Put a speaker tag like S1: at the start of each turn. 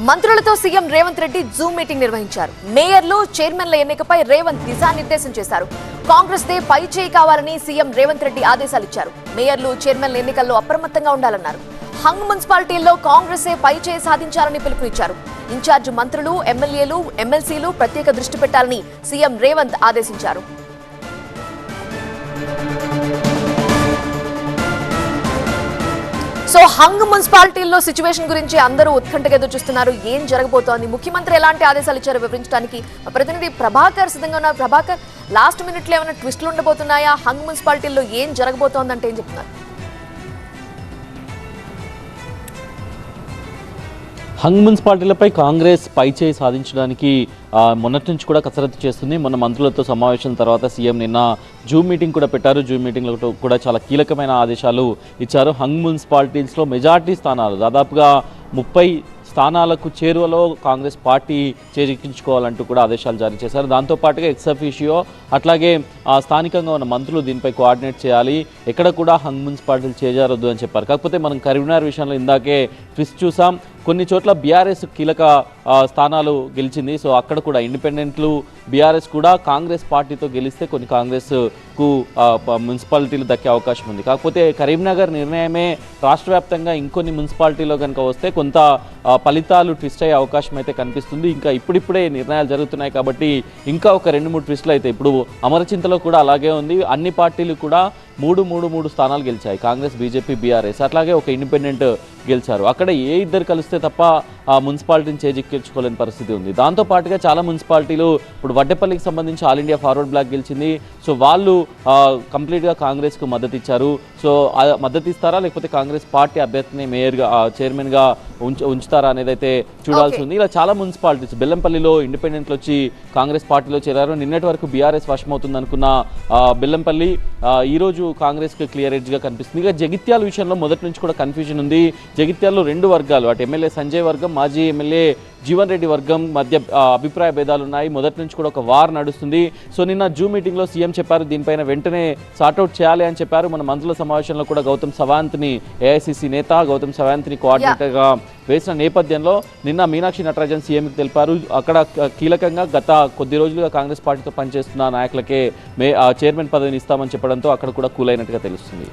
S1: మంత్రులతో CM Revanth Reddy Zoom meeting నిర్వహించారు. మేయర్లు, చైర్మన్ల ఎన్నికపై రేవంత్ దిశానిర్దేశం చేశారు. కాంగ్రెస్ దే పై చేయి కావాలని సీఎం రేవంత్ రెడ్డి ఆదేశాలు ఇచ్చారు. మేయర్లు, చైర్మన్ల ఎన్నికల్లో అప్రమత్తంగా ఉండాలన్నారు. హంగ్ మున్సిపాలిటీల్లో కాంగ్రెసే పై చేయి సాధించాలని పిలుపునిచ్చారు. ఇన్ఛార్జ్ మంత్రులు, ఎమ్మెల్యేలు, ఎమ్మెల్సీలు ప్రత్యేక దృష్టి పెట్టాలని సీఎం రేవంత్ ఆదేశించారు. సో హంగ్ మున్సిపాలిటీల్లో సిచ్యువేషన్ గురించి అందరూ ఉత్కంఠగా ఎదురు చూస్తున్నారు. ఏం జరగబోతోంది, ముఖ్యమంత్రి ఎలాంటి ఆదేశాలు ఇచ్చారో వివరించడానికి ప్రతినిధి ప్రభాకర్ సిద్ధంగా ఉన్నారు. ప్రభాకర్, లాస్ట్ మినిట్ లో ఏమైనా ట్విస్టులు ఉండబోతున్నాయా? హంగ్ మున్సిపాలిటీల్లో ఏం జరగబోతోందంటే ఏం చెప్తున్నారు?
S2: హంగ్ మున్సిపాలిటీలపై కాంగ్రెస్ పైచేయి సాధించడానికి మొన్నటి నుంచి కూడా కసరత్తు చేస్తుంది. మొన్న మంత్రులతో సమావేశం తర్వాత సీఎం నిన్న జూమ్ మీటింగ్ కూడా పెట్టారు. జూమ్ మీటింగ్లో కూడా చాలా కీలకమైన ఆదేశాలు ఇచ్చారు. హంగ్ మున్సిపాలిటీస్లో మెజార్టీ స్థానాలు దాదాపుగా 30 స్థానాలకు చేరువలో కాంగ్రెస్ పార్టీ చేజిక్కించుకోవాలంటూ కూడా ఆదేశాలు జారీ చేశారు. దాంతోపాటుగా ఎక్స్ అఫీషియో అట్లాగే స్థానికంగా ఉన్న మంత్రులు దీనిపై కోఆర్డినేట్ చేయాలి, ఎక్కడ కూడా హంగ్ మున్సిపాలిటీలు చేజారొద్దు అని చెప్పారు. కాకపోతే మనం కరీంనగర్ విషయంలో ఇందాకే ట్విస్ట్ చూసాం. కొన్ని చోట్ల బీఆర్ఎస్ కీలక స్థానాలు గెలిచింది. సో అక్కడ కూడా ఇండిపెండెంట్లు, బీఆర్ఎస్ కూడా కాంగ్రెస్ పార్టీతో గెలిస్తే కొన్ని కాంగ్రెస్కు మున్సిపాలిటీలు దక్కే అవకాశం ఉంది. కాకపోతే కరీంనగర్ నిర్ణయమే రాష్ట్ర వ్యాప్తంగా ఇంకొన్ని మున్సిపాలిటీలో కనుక వస్తే కొంత ఫలితాలు ట్విస్ట్ అయ్యే అవకాశం అయితే కనిపిస్తుంది. ఇంకా ఇప్పుడిప్పుడే నిర్ణయాలు జరుగుతున్నాయి కాబట్టి ఇంకా ఒక 2-3 ట్విస్టులు అయితే ఇప్పుడు అమరచింతలో కూడా అలాగే ఉంది. అన్ని పార్టీలు కూడా 3 స్థానాలు గెలిచాయి. కాంగ్రెస్, బీజేపీ, బీఆర్ఎస్ అట్లాగే ఒక ఇండిపెండెంట్ గెలిచారు. అక్కడ ఏ ఇద్దరు కలిస్తే తప్ప ఆ మున్సిపాలిటీని చేజిక్కించుకోలేని పరిస్థితి ఉంది. దాంతోపాటుగా చాలా మున్సిపాలిటీలు ఇప్పుడు వడ్డేపల్లికి సంబంధించి ఆల్ ఇండియా ఫార్వర్డ్ బ్లాక్ గెలిచింది. సో వాళ్ళు కంప్లీట్గా కాంగ్రెస్కు మద్దతు ఇచ్చారు. సో మద్దతు ఇస్తారా లేకపోతే కాంగ్రెస్ పార్టీ అభ్యర్థిని మేయర్గా, చైర్మన్గా ఉంచుతారా అనేది అయితే చూడాల్సి ఉంది. ఇలా చాలా మున్సిపాలిటీస్, బెల్లంపల్లిలో ఇండిపెండెంట్లు వచ్చి కాంగ్రెస్ పార్టీలో చేరారు. నిన్నటి వరకు బీఆర్ఎస్ వశమవుతుంది అనుకున్న బెల్లంపల్లి ఈరోజు కాంగ్రెస్కి క్లియర్ ఎడ్జ్గా కనిపిస్తుంది. ఇక జగిత్యాల విషయంలో మొదటి నుంచి కూడా కన్ఫ్యూజన్ ఉంది. జగిత్యాలలో 2 వర్గాలు, అటు ఎమ్మెల్యే సంజయ్ వర్గం, మాజీ ఎమ్మెల్యే జీవన్ రెడ్డి వర్గం మధ్య అభిప్రాయ భేదాలు ఉన్నాయి. మొదటి నుంచి కూడా ఒక వార్ నడుస్తుంది. సో నిన్న జూమ్ మీటింగ్లో సీఎం చెప్పారు దీనిపైన వెంటనే సార్ట్అవుట్ చేయాలి అని చెప్పారు. మన మంత్రుల సమావేశంలో కూడా గౌతమ్ సవాంత్ని, ఏఐసిసి నేత గౌతమ్ సవాంత్ని కోఆర్డినేటర్గా వేసిన నేపథ్యంలో నిన్న మీనాక్షి నటరాజన్ సీఎంకి తెలిపారు. అక్కడ కీలకంగా గత కొద్ది రోజులుగా కాంగ్రెస్ పార్టీతో పనిచేస్తున్న నాయకులకే చైర్మన్ పదవిని ఇస్తామని చెప్పడంతో అక్కడ కూడా కూల్ అయినట్టుగా తెలుస్తుంది.